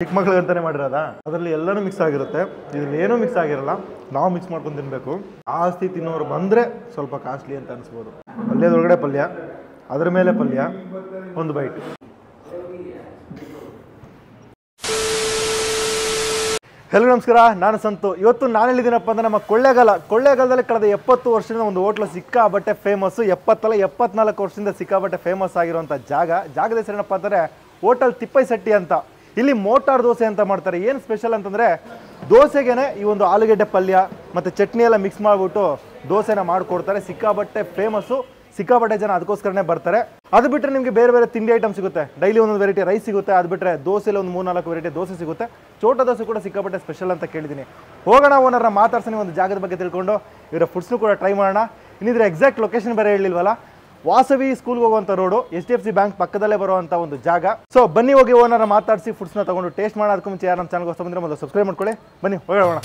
ಚಿಕ್ಕ ಮಕ್ಕಳಿಗಂತಾನೆ ಮಾಡಿರೋದಾ ಅದರಲ್ಲಿ ಎಲ್ಲನೂ ಮಿಕ್ಸ್ ಆಗಿರುತ್ತೆ. ಇದರಲ್ಲಿ ಏನೂ ಮಿಕ್ಸ್ ಆಗಿರಲ್ಲ, ನಾವು ಮಿಕ್ಸ್ ಮಾಡ್ಕೊಂಡು ತಿನ್ನಬೇಕು. ಆಸ್ತಿ ತಿನ್ನೋರು ಬಂದರೆ ಸ್ವಲ್ಪ ಕಾಸ್ಟ್ಲಿ ಅಂತ ಅನಿಸ್ಬೋದು. ಪಲ್ಯದೊಳಗಡೆ ಪಲ್ಯ, ಅದ್ರ ಮೇಲೆ ಪಲ್ಯ, ಒಂದು ಬೈಟ್. ಹೆಲೋ ನಮಸ್ಕಾರ, ನಾನು ಸಂತು. ಇವತ್ತು ನಾನು ಹೇಳಿದ್ದೀನಪ್ಪ ಅಂದರೆ ನಮ್ಮ ಕೊಳ್ಳೇಗಾಲದಲ್ಲಿ ಕಳೆದ 70 ವರ್ಷದಿಂದ ಒಂದು ಹೋಟ್ಲು ಸಿಕ್ಕಾಬಟ್ಟೆ ಫೇಮಸ್ಸು. 74 ವರ್ಷದಿಂದ ಸಿಕ್ಕಾಬಟ್ಟೆ ಫೇಮಸ್ ಆಗಿರುವಂಥ ಜಾಗದ ಹೆಸರೇನಪ್ಪ ಅಂದರೆ ಹೋಟೆಲ್ ತಿಪ್ಪೈಸೆಟ್ಟಿ ಅಂತ. ಇಲ್ಲಿ ಮೋಟಾರ್ ದೋಸೆ ಅಂತ ಮಾಡ್ತಾರೆ. ಏನು ಸ್ಪೆಷಲ್ ಅಂತಂದರೆ ದೋಸೆಗೇನೆ ಈ ಒಂದು ಆಲೂಗೆಡ್ಡೆ ಪಲ್ಯ ಮತ್ತು ಚಟ್ನಿ ಎಲ್ಲ ಮಿಕ್ಸ್ ಮಾಡಿಬಿಟ್ಟು ದೋಸೆನ ಮಾಡಿಕೊಡ್ತಾರೆ. ಸಿಕ್ಕಾಬಟ್ಟೆ ಫೇಮಸ್ಸು, ಸಿಕ್ಕಾಬಟ್ಟೆ ಜನ ಅದಕ್ಕೋಸ್ಕರನೇ ಬರ್ತಾರೆ. ಅದು ಬಿಟ್ಟರೆ ನಿಮಗೆ ಬೇರೆ ಬೇರೆ ತಿಂಡಿ ಐಟಮ್ ಸಿಗುತ್ತೆ. ಡೈಲಿ ಒಂದೊಂದು ವೆರೈಟಿ ರೈಸ್ ಸಿಗುತ್ತೆ. ಅದು ಬಿಟ್ಟರೆ ದೋಸೆಲಿ ಒಂದು 3-4 ವೆರೈಟಿ ದೋಸೆ ಸಿಗುತ್ತೆ. ಚೋಟ ದೋಸೆ ಕೂಡ ಸಿಕ್ಕಾಬಟ್ಟೆ ಸ್ಪೆಷಲ್ ಅಂತ ಕೇಳಿದ್ದೀನಿ. ಹೋಗೋಣ, ಓನರ್ನ ಮಾತಾಡ್ಸೋಣ, ಒಂದು ಜಾಗದ ಬಗ್ಗೆ ತಿಳ್ಕೊಂಡು ಇವರ ಫುಡ್ಸ್ನು ಕೂಡ ಟ್ರೈ ಮಾಡೋಣ. ಇನ್ನಿದ್ರೆ ಎಕ್ಸಾಕ್ಟ್ ಲೊಕೇಶನ್ ಬೇರೆ ಹೇಳಿಲ್ವಲ್ಲ, ವಾಸವಿ ಸ್ಕೂಲ್ಗೆ ಹೋಗುವಂಥ ರೋಡು, HDFC ಬ್ಯಾಂಕ್ ಪಕ್ಕದಲ್ಲೇ ಬರುವಂಥ ಒಂದು ಜಾಗ. ಸೊ ಬನ್ನಿ, ಹೋಗಿ ಓನರ್ನ ಮಾತಾಡಿಸಿ ಫುಡ್ಸ್ನ ತಗೊಂಡು ಟೇಸ್ಟ್ ಮಾಡೋಣ. ಅದಕ್ಕೂ ಮುಂಚೆ ಯಾರು ನಮ್ಮ ಚಾನಲ್ಗೆ ಹೊಸ ಬಂದರೆ ಮೊದಲು ಸಬ್ಸ್ಕ್ರೈಬ್ ಮಾಡ್ಕೊಳ್ಳಿ. ಬನ್ನಿ ಹೋಗೋಣ.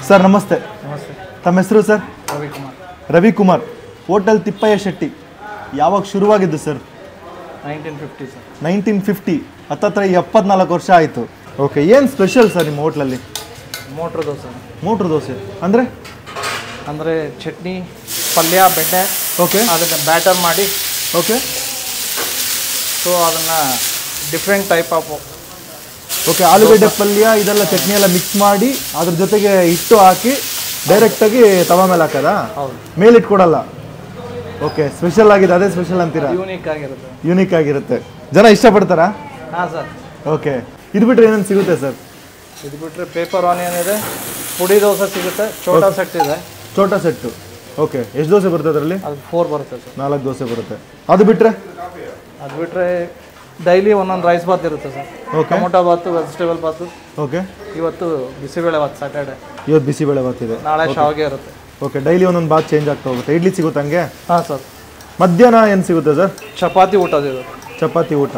ಸರ್ ನಮಸ್ತೆ. ನಮಸ್ತೆ. ತಮ್ಮ ಹೆಸರು ಸರ್? ರವಿಕುಮಾರ್. ಹೋಟೆಲ್ ತಿಪ್ಪಯ್ಯಶೆಟ್ಟಿ ಯಾವಾಗ ಶುರುವಾಗಿದ್ದು ಸರ್? 1950 ಸರ್. 1950. ಹತ್ತತ್ರ 74 ವರ್ಷ ಆಯಿತು. ಓಕೆ, ಏನು ಸ್ಪೆಷಲ್ ಸರ್ ನಿಮ್ಮ ಹೋಟ್ಲಲ್ಲಿ? ಮೋಟ್ರ್ ದೋಸೆ. ಮೋಟ್ರ್ ದೋಸೆ ಅಂದರೆ ಅಂದರೆ ಚಟ್ನಿ, ಪಲ್ಯ, ಬೆಣ್ಣೆ, ಓಕೆ, ಅದನ್ನು ಬ್ಯಾಟರ್ ಮಾಡಿ, ಓಕೆ, ಸೊ ಅದನ್ನು ಡಿಫ್ರೆಂಟ್ ಟೈಪ್ ಆಫ್, ಓಕೆ, ಆಲೂಗಡ್ಡೆ ಪಲ್ಯ ಇದೆಲ್ಲ ಚಟ್ನಿ ಎಲ್ಲ ಮಿಕ್ಸ್ ಮಾಡಿ ಅದ್ರ ಜೊತೆಗೆ ಹಿಟ್ಟು ಹಾಕಿ ಡೈರೆಕ್ಟಾಗಿ ತವಾ ಮೇಲೆ ಹಾಕೋದಾ? ಹೌದು. ಮೇಲಿಟ್ಕೊಡಲ್ಲ. ಓಕೆ, ಸ್ಪೆಷಲ್ ಆಗಿದೆ, ಅದೇ ಸ್ಪೆಷಲ್ ಅಂತೀರಾ? ಯೂನಿಕ್ ಆಗಿರುತ್ತೆ. ಜನ ಇಷ್ಟಪಡ್ತಾರಾ? ಹಾಂ ಸರ್. ಓಕೆ, ಇದು ಬಿಟ್ಟರೆ ಏನೇನು ಸಿಗುತ್ತೆ ಸರ್? ಇದು ಬಿಟ್ಟರೆ ಪೇಪರ್ ಆನಿಯನ್ ಇದೆ, ಪುಡಿ ದೋಸೆ ಸಿಗುತ್ತೆ, ಚೋಟಾ ಸೆಟ್ ಇದೆ. ಚೋಟಾ ಸೆಟ್ಟು. ಓಕೆ, ಎಷ್ಟು ದೋಸೆ ಬರುತ್ತೆ ಅದರಲ್ಲಿ? ಅದು 4 ಬರುತ್ತೆ ಸರ್. 4 ದೋಸೆ ಬರುತ್ತೆ. ಅದು ಬಿಟ್ಟರೆ ಡೈಲಿ ಒಂದೊಂದು ರೈಸ್ ಬಾತ್ ಇರುತ್ತೆ ಸರ್. ಓಕೆ, ಟೊಮೊಟೊ ಬಾತು, ವೆಜಿಟೇಬಲ್ ಬಾತು. ಓಕೆ, ಇವತ್ತು ಬಿಸಿಬೇಳೆ ಬಾತ್ ಸ್ಯಾಟರ್ಡೆ. ಇವತ್ತು ಬಿಸಿಬೇಳೆ ಬಾತ್ ಇದೆ. ನಾಳೆ ಶಾವಿಗೆ ಇರುತ್ತೆ. ಓಕೆ, ಡೈಲಿ ಒಂದೊಂದು ಬಾತ್ ಚೇಂಜ್ ಆಗ್ತಾ ಹೋಗುತ್ತೆ. ಇಡ್ಲಿ ಸಿಗುತ್ತೆ ಹಂಗೆ? ಹಾಂ ಸರ್. ಮಧ್ಯಾಹ್ನ ಏನು ಸಿಗುತ್ತೆ ಸರ್? ಚಪಾತಿ ಊಟದಿರುತ್ತೆ. ಚಪಾತಿ ಊಟ.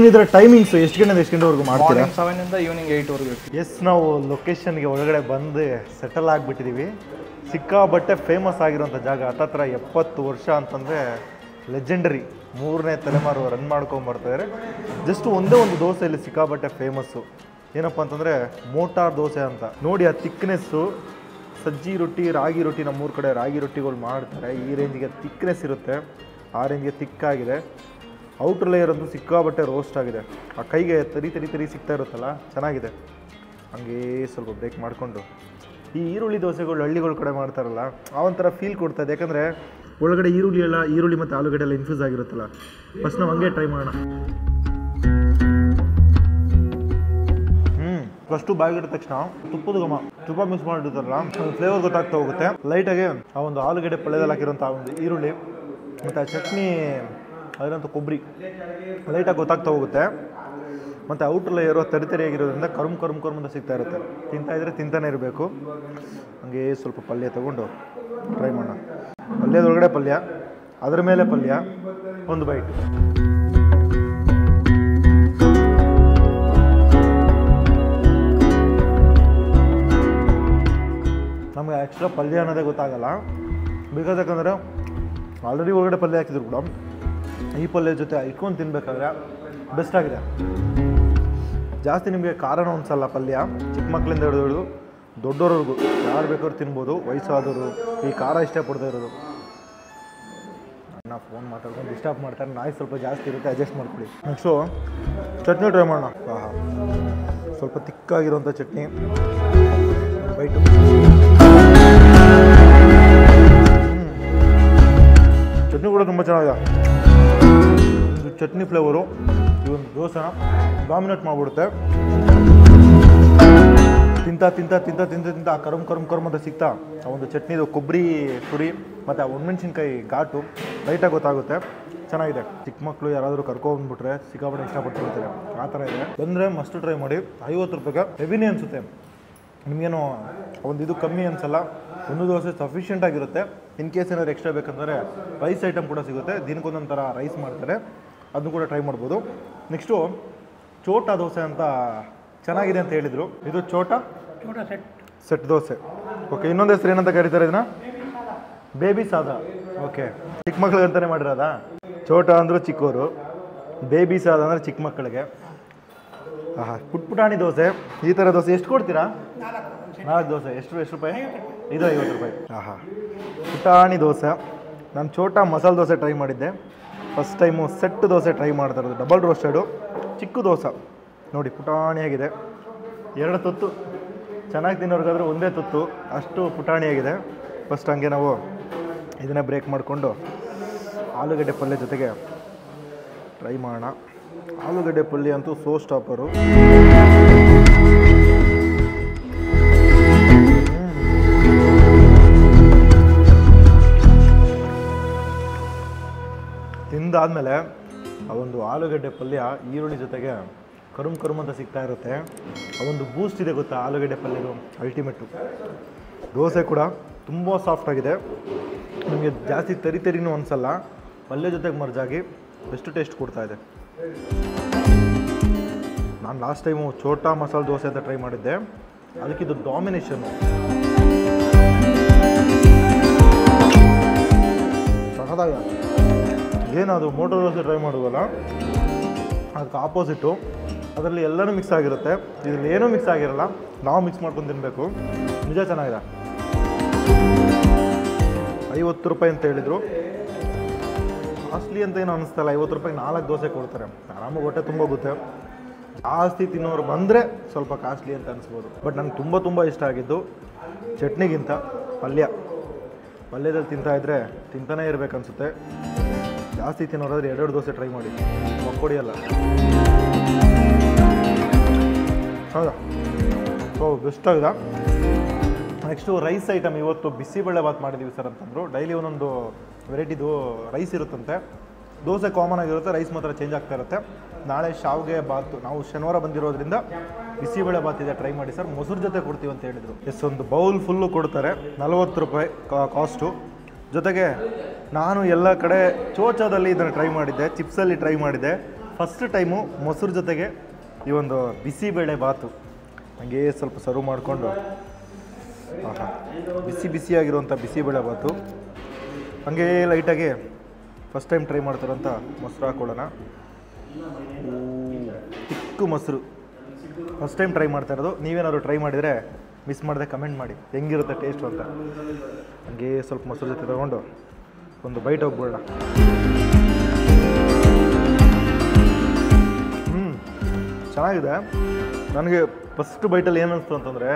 ಇದ್ರ ಟೈಮಿಂಗ್ಸ್ ಎಷ್ಟು ಗಂಟೆಯಿಂದ ಎಷ್ಟು ಗಂಟೆವರೆಗೂ ಮಾಡ್ತೀರಾ? 7 ಇಂದ ಈವ್ನಿಂಗ್ 8ವರೆಗೂ. ಎಸ್, ನಾವು ಲೊಕೇಶನ್ಗೆ ಒಳಗಡೆ ಬಂದು ಸೆಟಲ್ ಆಗಿಬಿಟ್ಟಿದ್ದೀವಿ. ಸಿಕ್ಕಾಬಟ್ಟೆ ಫೇಮಸ್ ಆಗಿರೋಂಥ ಜಾಗ. ಹತ್ತತ್ರ 70 ವರ್ಷ ಅಂತಂದರೆ ಲೆಜೆಂಡರಿ. 3ನೇ ತಲೆಮಾರು ರನ್ ಮಾಡ್ಕೊಂಬರ್ತಾಯಿದ್ದಾರೆ. ಜಸ್ಟ್ ಒಂದೇ ಒಂದು ದೋಸೆ ಇಲ್ಲಿ ಸಿಕ್ಕಾಬಟ್ಟೆ ಫೇಮಸ್ಸು. ಏನಪ್ಪ ಅಂತಂದರೆ ಮೋಟಾರ್ ದೋಸೆ ಅಂತ. ನೋಡಿ ಆ ತಿಕ್ನೆಸ್ಸು, ಸಜ್ಜಿ ರೊಟ್ಟಿ, ರಾಗಿ ರೊಟ್ಟಿ, ನಮ್ಮೂರ ಕಡೆ ರಾಗಿ ರೊಟ್ಟಿಗಳು ಮಾಡ್ತಾರೆ. ಈ ರೇಂಜಿಗೆ ತಿಕ್ನೆಸ್ ಇರುತ್ತೆ, ಆ ರೇಂಜಿಗೆ ತಿಕ್ಕಾಗಿದೆ. ಔಟ್ರ್ ಲೇಯರ್ ಅಂತೂ ಸಿಕ್ಕಾಬಟ್ಟೆ ರೋಸ್ಟ್ ಆಗಿದೆ. ಆ ಕೈಗೆ ತರಿ ಸಿಗ್ತಾ ಇರುತ್ತಲ್ಲ, ಚೆನ್ನಾಗಿದೆ. ಹಂಗೇ ಸ್ವಲ್ಪ ಬ್ರೇಕ್ ಮಾಡಿಕೊಂಡು ಈ ಈರುಳ್ಳಿ ದೋಸೆಗಳು ಹಳ್ಳಿಗಳ ಕಡೆ ಮಾಡ್ತಾರಲ್ಲ, ಆ ಒಂಥರ ಫೀಲ್ ಕೊಡ್ತಾಯಿದೆ. ಯಾಕಂದರೆ ಒಳಗಡೆ ಈರುಳ್ಳಿ ಮತ್ತು ಆಲೂಗಡ್ಡೆ ಎಲ್ಲ ಇನ್ಫ್ಯೂಸ್ ಆಗಿರುತ್ತಲ್ಲ. ಫಸ್ಟ್ ನಾವು ಹಂಗೆ ಟ್ರೈ ಮಾಡೋಣ. ಫಸ್ಟು ಬಾಯಿಗಿಟ್ಟ ತಕ್ಷಣ ತುಪ್ಪದ ಘಮ, ತುಪ್ಪ ಮಿಕ್ಸ್ ಮಾಡಿರ್ತಾರಲ್ಲ, ಫ್ಲೇವರ್ ಗೊತ್ತಾಗ್ತಾ ಹೋಗುತ್ತೆ. ಲೈಟಾಗಿ ಆ ಒಂದು ಆಲೂಗಡ್ಡೆ ಪಲ್ಯದಲ್ಲಿ ಹಾಕಿರೋಂಥ ಒಂದು ಈರುಳ್ಳಿ ಮತ್ತು ಆ ಚಟ್ನಿ, ಅದರಂಥ ಕೊಬ್ಬರಿ ಲೈಟಾಗಿ ಗೊತ್ತಾಗ್ತಾ ಹೋಗುತ್ತೆ. ಮತ್ತು ಔಟ್ರ್ ಲೇಯರು ತರಿಯಾಗಿರೋದ್ರಿಂದ ಕರುಮ್ ಅಂತ ಸಿಗ್ತಾ ಇರುತ್ತೆ. ತಿಂತಾಯಿದ್ರೆ ತಿಂತಾನೆ ಇರಬೇಕು. ಹಂಗೆ ಸ್ವಲ್ಪ ಪಲ್ಯ ತೊಗೊಂಡು ಟ್ರೈ ಮಾಡೋಣ. ಪಲ್ಯದೊಳಗಡೆ ಪಲ್ಯ, ಅದ್ರ ಮೇಲೆ ಪಲ್ಯ, ಒಂದು ಬೈಟ್. ನಮಗೆ ಎಕ್ಸ್ಟ್ರಾ ಪಲ್ಯ ಅನ್ನೋದೇ ಗೊತ್ತಾಗಲ್ಲ. ಬಿಕಾಸ್ ಯಾಕಂದರೆ ಆಲ್ರೆಡಿ ಒಳಗಡೆ ಪಲ್ಯ ಹಾಕಿದ್ರು ಕೂಡ ಈ ಪಲ್ಯ ಜೊತೆ ಇಟ್ಕೊಂಡು ತಿನ್ಬೇಕಾದ್ರೆ ಬೆಸ್ಟ್ ಆಗಿದೆ. ಜಾಸ್ತಿ ನಿಮಗೆ ಖಾರನೂ ಅನ್ಸಲ್ಲ ಪಲ್ಯ. ಚಿಕ್ಕ ಮಕ್ಕಳಿಂದ ಹಿಡಿದು ದೊಡ್ಡವ್ರಿಗೂ ಯಾರು ಬೇಕಾದ್ರೂ ತಿನ್ಬೋದು. ವಯಸ್ಸಾದವರು, ಈ ಖಾರ ಇಷ್ಟಪಡ್ತಾ ಇರೋದು. ಅಣ್ಣ ಫೋನ್ ಮಾತಾಡ್ಕೊಂಡು ಡಿಸ್ಟರ್ಬ್ ಮಾಡ್ತಾರೆ. ನಾಯಿ ಸ್ವಲ್ಪ ಜಾಸ್ತಿ ಇರುತ್ತೆ, ಅಡ್ಜಸ್ಟ್ ಮಾಡ್ಕೊಳ್ಳಿ. ನೆಕ್ಸ್ಟು ಚಟ್ನಿ ಟ್ರೈ ಮಾಡೋಣ. ಸ್ವಲ್ಪ ತಿಕ್ಕಾಗಿರೋಂಥ ಚಟ್ನಿ, ಬೈಟು. ಚಟ್ನಿ ಕೂಡ ತುಂಬ ಚೆನ್ನಾಗಿದೆ. ಒಂದು ಚಟ್ನಿ ಫ್ಲೇವರು ಈ ಒಂದು ದೋಸೆನ ಡಾಮಿನೇಟ್ ಮಾಡಿಬಿಡುತ್ತೆ. ತಿಂತ ಆ ಕರುಮ್ ಅಂತ ಸಿಗ್ತಾ ಆ ಒಂದು ಚಟ್ನಿದು ಕೊಬ್ಬರಿ ತುರಿ ಮತ್ತು ಆ ಒಣಮೆಣ್ಸಿನ್ಕಾಯಿ ಘಾಟು ಲೈಟಾಗಿ ಗೊತ್ತಾಗುತ್ತೆ. ಚೆನ್ನಾಗಿದೆ. ಚಿಕ್ಕ ಮಕ್ಕಳು ಯಾರಾದರೂ ಕರ್ಕೊಂಡ್ಬಿಟ್ರೆ ಸಿಕ್ಕಾಪಟ್ಟೆ ಇಷ್ಟಪಡ್ತಿರ್ತಾರೆ. ಆ ಥರ ಇದೆ. ಬಂದರೆ ಮಸ್ಟ್ ಟ್ರೈ ಮಾಡಿ. 50 ರೂಪಾಯಿಗೆ ಹೆವಿನೇ ಅನಿಸುತ್ತೆ. ನಿಮಗೇನು ಒಂದು ಇದು ಕಮ್ಮಿ ಅನಿಸಲ್ಲ. ಒಂದು ದೋಸೆ ಸಫಿಷಿಯೆಂಟ್ ಆಗಿರುತ್ತೆ. ಇನ್ ಕೇಸ್ ಏನಾದ್ರು ಎಕ್ಸ್ಟ್ರಾ ಬೇಕಂದರೆ ರೈಸ್ ಐಟಮ್ ಕೂಡ ಸಿಗುತ್ತೆ. ದಿನಕ್ಕೊಂದೊಂದು ಥರ ರೈಸ್ ಮಾಡ್ತಾರೆ, ಅದನ್ನು ಕೂಡ ಟ್ರೈ ಮಾಡ್ಬೋದು. ನೆಕ್ಸ್ಟು ಚೋಟಾ ದೋಸೆ ಅಂತ ಚೆನ್ನಾಗಿದೆ ಅಂತ ಹೇಳಿದರು. ಇದು ಚೋಟಾ ಸೆಟ್ ಸೆಟ್ ದೋಸೆ. ಓಕೆ, ಇನ್ನೊಂದು ಹೆಸರು ಏನಂತ ಕರೀತಾರೆ ಇದನ್ನ? ಬೇಬಿ ಸಾದಾ. ಓಕೆ, ಚಿಕ್ಕ ಮಕ್ಳಿಗೆ ಅಂತಾನೆ ಮಾಡಿರೋದಾ? ಚೋಟಾ ಅಂದರೂ ಚಿಕ್ಕವರು, ಬೇಬಿ ಸಾದಾ ಅಂದರೆ ಚಿಕ್ಕ ಮಕ್ಕಳಿಗೆ. ಆಹಾ, ಪುಟ್ಪುಟಾಣಿ ದೋಸೆ. ಈ ಥರ ದೋಸೆ ಎಷ್ಟು ಕೊಡ್ತೀರಾ? 4 ದೋಸೆ. ಎಷ್ಟು ರೂಪಾಯಿ? ಇದು 50 ರೂಪಾಯಿ. ಆಹಾ, ಪುಟಾಣಿ ದೋಸೆ. ನಾನು ಚೋಟಾ ಮಸಾಲೆ ದೋಸೆ ಟ್ರೈ ಮಾಡಿದ್ದೆ, first time set dosa try ಮಾಡ್ತಾ ಇರೋದು. ಡಬಲ್ ರೋಸ್ಟೆಡು ಚಿಕ್ಕ ದೋಸೆ ನೋಡಿ, ಪುಟಾಣಿಯಾಗಿದೆ. 2 ತುತ್ತು. ಚೆನ್ನಾಗಿ ತಿನ್ನೋರ್ಗಾದ್ರೆ ಒಂದೇ ತುತ್ತು, ಅಷ್ಟು ಪುಟಾಣಿಯಾಗಿದೆ. ಫಸ್ಟ್ ಹಂಗೆ ನಾವು ಇದನ್ನೇ ಬ್ರೇಕ್ ಮಾಡಿಕೊಂಡು ಆಲೂಗಡ್ಡೆ ಪಲ್ಯ ಜೊತೆಗೆ ಟ್ರೈ ಮಾಡೋಣ. ಆಲೂಗಡ್ಡೆ ಪಲ್ಯ ಅಂತೂ ಸೋ ಸ್ಟಾಪರು. ತಿಂದಾದ್ಮೇಲೆ ಆ ಒಂದು ಆಲೂಗಡ್ಡೆ ಪಲ್ಯ ಈರುಳ್ಳಿ ಜೊತೆಗೆ ಕರುಮ್ ಅಂತ ಸಿಗ್ತಾ ಇರುತ್ತೆ. ಆ ಒಂದು ಬೂಸ್ಟ್ ಇದೆ ಗೊತ್ತಾ ಆಲೂಗಡ್ಡೆ ಪಲ್ಯದು, ಅಲ್ಟಿಮೇಟು. ದೋಸೆ ಕೂಡ ತುಂಬ ಸಾಫ್ಟಾಗಿದೆ, ನಿಮಗೆ ಜಾಸ್ತಿ ತರಿನೂ ಅನಿಸಲ್ಲ. ಪಲ್ಯ ಜೊತೆಗೆ ಮರ್ಜಾಗಿ ಬೆಸ್ಟ್ ಟೇಸ್ಟ್ ಕೊಡ್ತಾ ಇದೆ. ನಾನು ಲಾಸ್ಟ್ ಟೈಮು ಚೋಟಾ ಮಸಾಲೆ ದೋಸೆ ಅಂತ ಟ್ರೈ ಮಾಡಿದ್ದೆ, ಅದಕ್ಕಿದು ಡಾಮಿನೇಷನ್ನು. ಸಖತ್ತಾಗ ಏನದು ಮೋಟರ್ ದೋಸೆ ಟ್ರೈ ಮಾಡೋದಲ್ಲ, ಅದಕ್ಕೆ ಆಪೋಸಿಟ್ಟು. ಅದರಲ್ಲಿ ಎಲ್ಲನೂ ಮಿಕ್ಸ್ ಆಗಿರುತ್ತೆ, ಇದರಲ್ಲಿ ಏನೂ ಮಿಕ್ಸ್ ಆಗಿರಲ್ಲ, ನಾವು ಮಿಕ್ಸ್ ಮಾಡ್ಕೊಂಡು ತಿನ್ನಬೇಕು. ನಿಜ ಚೆನ್ನಾಗಿದೆ. 50 ರೂಪಾಯಿ ಅಂತ ಹೇಳಿದರು. ಕಾಸ್ಟ್ಲಿ ಅಂತ ಏನು ಅನ್ನಿಸ್ತಲ್ಲ, 50 ರೂಪಾಯಿಗೆ 4 ದೋಸೆ ಕೊಡ್ತಾರೆ, ಆರಾಮಾಗಿ ಹೊಟ್ಟೆ ತುಂಬ ಹೋಗುತ್ತೆ. ಜಾಸ್ತಿ ತಿನ್ನೋರು ಬಂದರೆ ಸ್ವಲ್ಪ ಕಾಸ್ಟ್ಲಿ ಅಂತ ಅನಿಸ್ಬೋದು. ಬಟ್ ನನಗೆ ತುಂಬ ಇಷ್ಟ ಆಗಿದ್ದು ಚಟ್ನಿಗಿಂತ ಪಲ್ಯದಲ್ಲಿ ತಿಂತಾಯಿದ್ರೆ ತಿಂತಾನೇ ಇರಬೇಕನ್ಸುತ್ತೆ. ಜಾಸ್ತಿ ತಿನ್ನೋರಾದ್ರೆ 2 ದೋಸೆ ಟ್ರೈ ಮಾಡಿ, ಮಕ್ಕೊಡಿಯಲ್ಲ. ಹೌದಾ? ಬೆಸ್ಟ್ ಆಗಿದೆ. Next rice item. ಇವತ್ತು ಬಿಸಿಬೇಳೆ ಬಾತ್ ಮಾಡಿದ್ದೀವಿ ಸರ್ ಅಂತಂದರು. ಡೈಲಿ ಒಂದೊಂದು ವೆರೈಟಿದು ರೈಸ್ ಇರುತ್ತಂತೆ. ದೋಸೆ ಕಾಮನ್ ಆಗಿರುತ್ತೆ, ರೈಸ್ ಮಾತ್ರ ಚೇಂಜ್ ಆಗ್ತಾ ಇರುತ್ತೆ. ನಾಳೆ ಶಾವಿಗೆ ಬಾತು, ನಾವು ಶನಿವಾರ ಬಂದಿರೋದ್ರಿಂದ ಬಿಸಿಬೇಳೆ ಬಾತ್ ಇದೆ, ಟ್ರೈ ಮಾಡಿ ಸರ್. ಮೊಸರು ಜೊತೆ ಕೊಡ್ತೀವಿ ಅಂತ ಹೇಳಿದರು. ಒಂದು ಬೌಲ್ ಫುಲ್ಲು ಕೊಡ್ತಾರೆ, 40 ರೂಪಾಯಿ ಕಾಸ್ಟು. ಜೊತೆಗೆ ನಾನು ಎಲ್ಲ ಕಡೆ ಚೋಚಾದಲ್ಲಿ ಇದನ್ನು ಟ್ರೈ ಮಾಡಿದ್ದೆ, ಚಿಪ್ಸಲ್ಲಿ ಟ್ರೈ ಮಾಡಿದ್ದೆ. ಫಸ್ಟ್ ಟೈಮು ಮೊಸರು ಜೊತೆಗೆ ಈ ಒಂದು ಬಿಸಿಬೇಳೆ ಬಾತು ಹಂಗೆ ಸ್ವಲ್ಪ ಸರ್ವ್ ಮಾಡಿಕೊಂಡು, ಆಹಾ, ಬಿಸಿಯಾಗಿರುವಂಥ ಬಿಸಿಬೇಳೆ ಬಾತು ಹಾಗೆ ಲೈಟಾಗಿ ಫಸ್ಟ್ ಟೈಮ್ ಟ್ರೈ ಮಾಡ್ತಾರಂತ ಮೊಸರು ಹಾಕ್ಕೊಳ್ಳೋಣ. ಚಿಕ್ಕ ಮೊಸರು ಫಸ್ಟ್ ಟೈಮ್ ಟ್ರೈ ಮಾಡ್ತಾ ಇರೋದು. ನೀವೇನಾದ್ರು ಟ್ರೈ ಮಾಡಿದರೆ ಮಿಸ್ ಮಾಡದೆ ಕಮೆಂಟ್ ಮಾಡಿ ಹೆಂಗಿರುತ್ತೆ ಟೇಸ್ಟು ಅಂತ. ಹಾಗೆ ಸ್ವಲ್ಪ ಮೊಸರು ಜೊತೆ ತಗೊಂಡು ಒಂದು ಬೈಟ್ ಹೋಗ್ಬಿಡೋಣ. ಚೆನ್ನಾಗಿದೆ. ನನಗೆ ಫಸ್ಟ್ ಬೈಟಲ್ಲಿ ಏನು ಅನಿಸ್ತು ಅಂತಂದರೆ,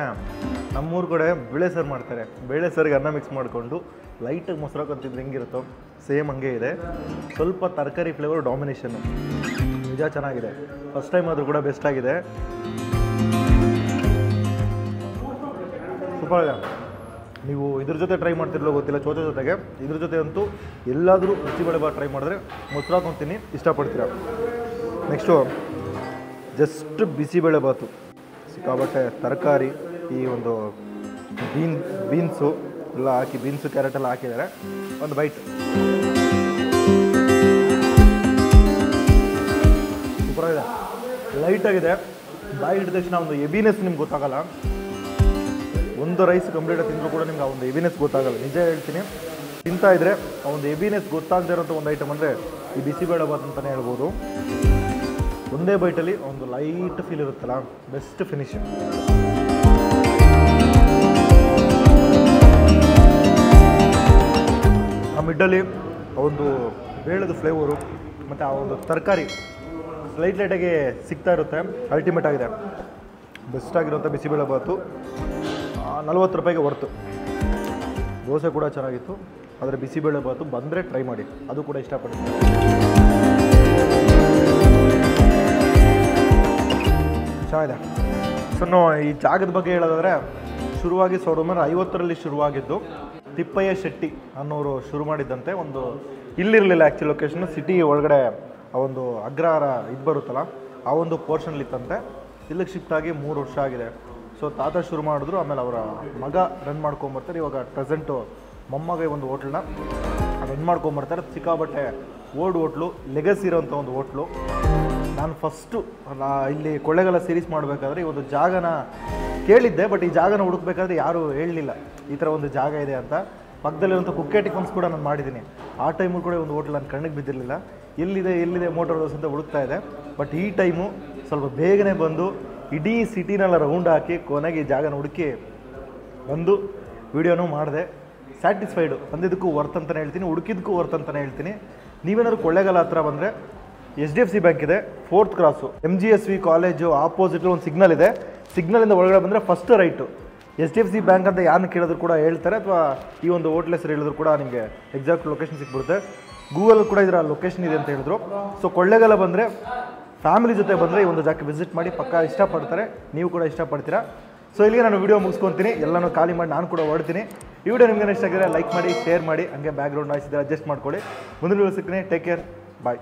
ನಮ್ಮೂರ ಕಡೆ ಬೇಳೆ ಸಾರು ಮಾಡ್ತಾರೆ, ಬೇಳೆ ಸಾರಿಗೆ ಅನ್ನ ಮಿಕ್ಸ್ ಮಾಡಿಕೊಂಡು ಲೈಟಾಗಿ ಮೊಸರು ಹಾಕೊಂತಿದ್ರೆ ಹೆಂಗಿರುತ್ತೋ ಸೇಮ್ ಹಂಗೆ ಇದೆ. ಸ್ವಲ್ಪ ತರಕಾರಿ ಫ್ಲೇವರ್ ಡಾಮಿನೇಷನ್ನು. ನಿಜ ಚೆನ್ನಾಗಿದೆ. ಫಸ್ಟ್ ಟೈಮ್ ಆದರೂ ಕೂಡ ಬೆಸ್ಟ್ ಆಗಿದೆ. ಸೂಪರ್ ಇದೆ. ನೀವು ಇದ್ರ ಜೊತೆ ಟ್ರೈ ಮಾಡ್ತಿರಲೋ ಗೊತ್ತಿಲ್ಲ, ಚೋಚಾ ಜೊತೆಗೆ ಇದ್ರ ಜೊತೆ ಅಂತೂ ಎಲ್ಲಾದರೂ ಬಿಸಿಬೇಳೆ ಬಾತ್ ಟ್ರೈ ಮಾಡಿದ್ರೆ ಮೊಸರು ಹಾಕೊತೀನಿ, ಇಷ್ಟಪಡ್ತೀರ. ನೆಕ್ಸ್ಟು ಜಸ್ಟ್ ಬಿಸಿಬೇಳೆ ಬಾತು, ಸಿಕ್ಕಾಬಟ್ಟೆ ತರಕಾರಿ, ಈ ಒಂದು ಬೀನ್ಸು ಎಲ್ಲ ಹಾಕಿ, ಬೀನ್ಸು ಕ್ಯಾರೆಟ್ ಎಲ್ಲ ಹಾಕಿದ್ದಾರೆ. ಒಂದು ಬೈಟ್ ಸೂಪರಾಗಿದೆ, ಲೈಟಾಗಿದೆ. ಬಾಯಿ ಹಿಡಿದ ತಕ್ಷಣ ಒಂದು ಎಬಿನೆಸ್ ನಿಮ್ಗೆ ಗೊತ್ತಾಗಲ್ಲ. ಒಂದು ರೈಸ್ ಕಂಪ್ಲೀಟಾಗಿ ತಿಂದರೂ ಕೂಡ ನಿಮ್ಗೆ ಆ ಒಂದು ಎಬಿನೆಸ್ ಗೊತ್ತಾಗಲ್ಲ. ನಿಜ ಹೇಳ್ತೀನಿ, ತಿಂತಾಯಿದ್ರೆ ಆ ಒಂದು ಎಬಿನೆಸ್ ಗೊತ್ತಾಗದೇ ಇರೋಂಥ ಒಂದು ಐಟಮ್ ಅಂದರೆ ಈ ಬಿಸಿಬೇಳೆ ಬಾತ್ ಅಂತಲೇ ಹೇಳ್ಬೋದು. ಒಂದೇ ಬೈಟಲ್ಲಿ ಒಂದು ಲೈಟ್ ಫೀಲ್ ಇರುತ್ತಲ್ಲ, ಬೆಸ್ಟ್ ಫಿನಿಶಿಂಗ್. ಆ ಮಿಡ್ಡಲ್ಲಿ ಒಂದು ಬೇಳೆದು ಫ್ಲೇವರು ಮತ್ತು ಆ ಒಂದು ತರಕಾರಿ ಲೈಟಾಗಿ ಸಿಗ್ತಾ ಇರುತ್ತೆ. ಅಲ್ಟಿಮೇಟ್ ಆಗಿದೆ, ಬೆಸ್ಟ್ ಆಗಿರೋಂಥ ಬಿಸಿಬೇಳೆ ಬಾತು. 40 ರೂಪಾಯಿಗೆ ವರ್ತು. ದೋಸೆ ಕೂಡ ಚೆನ್ನಾಗಿತ್ತು, ಆದರೆ ಬಿಸಿಬೇಳೆ ಬಾತು ಬಂದರೆ ಟ್ರೈ ಮಾಡಿ, ಅದು ಕೂಡ ಇಷ್ಟಪಡ್ತೀನಿ. ಚೆನ್ನಾಗಿದೆ. ಸೊ ಈ ಜಾಗದ ಬಗ್ಗೆ ಹೇಳೋದಾದರೆ, ಶುರುವಾಗಿ 1950ರಲ್ಲಿ ಶುರುವಾಗಿದ್ದು. ತಿಪ್ಪಯ್ಯ ಶೆಟ್ಟಿ ಅನ್ನೋರು ಶುರು ಮಾಡಿದ್ದಂತೆ. ಒಂದು ಇಲ್ಲಿರಲಿಲ್ಲ ಆ್ಯಕ್ಚುಲಿ ಲೊಕೇಶನ್, ಸಿಟಿ ಒಳಗಡೆ ಆ ಒಂದು ಅಗ್ರಹಾರ ಇದು ಬರುತ್ತಲ್ಲ, ಆ ಒಂದು ಪೋರ್ಷನ್ಲಿತ್ತಂತೆ. ಇಲ್ಲಿಗೆ ಶಿಫ್ಟ್ ಆಗಿ 3 ವರ್ಷ ಆಗಿದೆ. ಸೊ ತಾತ ಶುರು ಮಾಡಿದ್ರು, ಆಮೇಲೆ ಅವರ ಮಗ ರನ್ ಮಾಡ್ಕೊಂಬರ್ತಾರೆ. ಇವಾಗ ಪ್ರೆಸೆಂಟು ಮೊಮ್ಮಗ ಒಂದು ಹೋಟ್ಲನ್ನ ರನ್ ಮಾಡ್ಕೊಂಬರ್ತಾರೆ. ಸಿಕ್ಕಾಬಟ್ಟೆ ಓಲ್ಡ್ ಹೋಟ್ಲು, ಲೆಗಸಿ ಇರೋಂಥ ಒಂದು ಹೋಟ್ಲು. ನಾನು ಫಸ್ಟು ಇಲ್ಲಿ ಕೊಳ್ಳೇಗಾಲ ಸೀರೀಸ್ ಮಾಡಬೇಕಾದ್ರೆ ಈ ಒಂದು ಜಾಗನ ಕೇಳಿದ್ದೆ, ಬಟ್ ಈ ಜಾಗನ ಹುಡುಕ್ಬೇಕಾದ್ರೆ ಯಾರೂ ಹೇಳಲಿಲ್ಲ ಈ ಥರ ಒಂದು ಜಾಗ ಇದೆ ಅಂತ. ಪಕ್ಕದಲ್ಲಿರುವಂಥ ಕುಕ್ಕೆ ಟಿಫನ್ಸ್ ಕೂಡ ನಾನು ಮಾಡಿದ್ದೀನಿ. ಆ ಟೈಮಲ್ಲಿ ಕೂಡ ಒಂದು ಹೋಟ್ಲ್ ನನ್ನ ಕಣ್ಣಿಗೆ ಬಿದ್ದಿರಲಿಲ್ಲ. ಎಲ್ಲಿದೆ ಮೋಟರ್ ದೋಸೆ ಅಂತ ಹುಡುಕ್ತಾ ಇದೆ. ಬಟ್ ಈ ಟೈಮು ಸ್ವಲ್ಪ ಬೇಗನೆ ಬಂದು ಇಡೀ ಸಿಟಿನೆಲ್ಲ ರೌಂಡ್ ಹಾಕಿ ಕೊನೆಗೆ ಈ ಜಾಗನ ಹುಡುಕಿ ಬಂದು ವಿಡಿಯೋನೂ ಮಾಡಿದೆ. ಸ್ಯಾಟಿಸ್ಫೈಡು, ಬಂದಿದ್ದಕ್ಕೂ ವರ್ತ್ ಅಂತಲೇ ಹೇಳ್ತೀನಿ, ಹುಡುಕಿದ್ದಕ್ಕೂ ವರ್ತ್ ಅಂತಲೇ ಹೇಳ್ತೀನಿ. ನೀವೇನಾದ್ರು ಕೊಳ್ಳೇಗಾಲ ಹತ್ರ ಬಂದರೆ HDFC ಬ್ಯಾಂಕ್ ಇದೆ, 4th cross, MGSV college opposite ಒಂದು ಸಿಗ್ನಲ್ ಇದೆ. ಸಿಗ್ನಲಿಂದ ಒಳಗಡೆ ಬಂದರೆ ಫಸ್ಟ್ ರೈಟು. HDFC ಬ್ಯಾಂಕ್ ಅಂತ ಯಾರನ್ನ ಕೇಳಿದ್ರು ಕೂಡ ಹೇಳ್ತಾರೆ, ಅಥವಾ ಈ ಒಂದು ಹೋಟ್ಲ್ ಹೆಸರು ಹೇಳಿದ್ರು ಕೂಡ ನಿಮಗೆ ಎಕ್ಸಾಕ್ಟ್ ಲೊಕೇಶನ್ ಸಿಕ್ಬಿಡುತ್ತೆ. ಗೂಗಲ್ ಕೂಡ ಇದರ ಲೊಕೇಶನ್ ಇದೆ ಅಂತ ಹೇಳಿದ್ರು. ಸೊ ಕೊಳ್ಳೇಗಾಲ ಬಂದರೆ ಫ್ಯಾಮಿಲಿ ಜೊತೆ ಬಂದರೆ ಈ ಒಂದು ಜಾಗಕ್ಕೆ ವಿಸಿಟ್ ಮಾಡಿ, ಪಕ್ಕ ಇಷ್ಟಪಡ್ತಾರೆ, ನೀವು ಕೂಡ ಇಷ್ಟಪಡ್ತೀರಾ. ಸೊ ಇಲ್ಲಿಗೆ ನಾನು ವಿಡಿಯೋ ಮುಗಿಸ್ಕೊತೀನಿ, ಎಲ್ಲನೂ ಖಾಲಿ ಮಾಡಿ ನಾನು ಕೂಡ ಹೊಡ್ತೀನಿ. ಈ ವಿಡಿಯೋ ನಿಮಗೆ ಇಷ್ಟ ಆಗಿದ್ರೆ ಲೈಕ್ ಮಾಡಿ, ಶೇರ್ ಮಾಡಿ, ಹಂಗೆ ಬ್ಯಾಕ್ಗ್ರೌಂಡ್ ನಾಯ್ಸ್ ಇದ್ದರೆ ಅಡ್ಜಸ್ಟ್ ಮಾಡ್ಕೊಳ್ಳಿ. ಮುಂದಿನ ವಿಡಿಯೋ ಸಿಗ್ತೀನಿ. ಟೇಕ್ ಕೇರ್, ಬಾಯ್.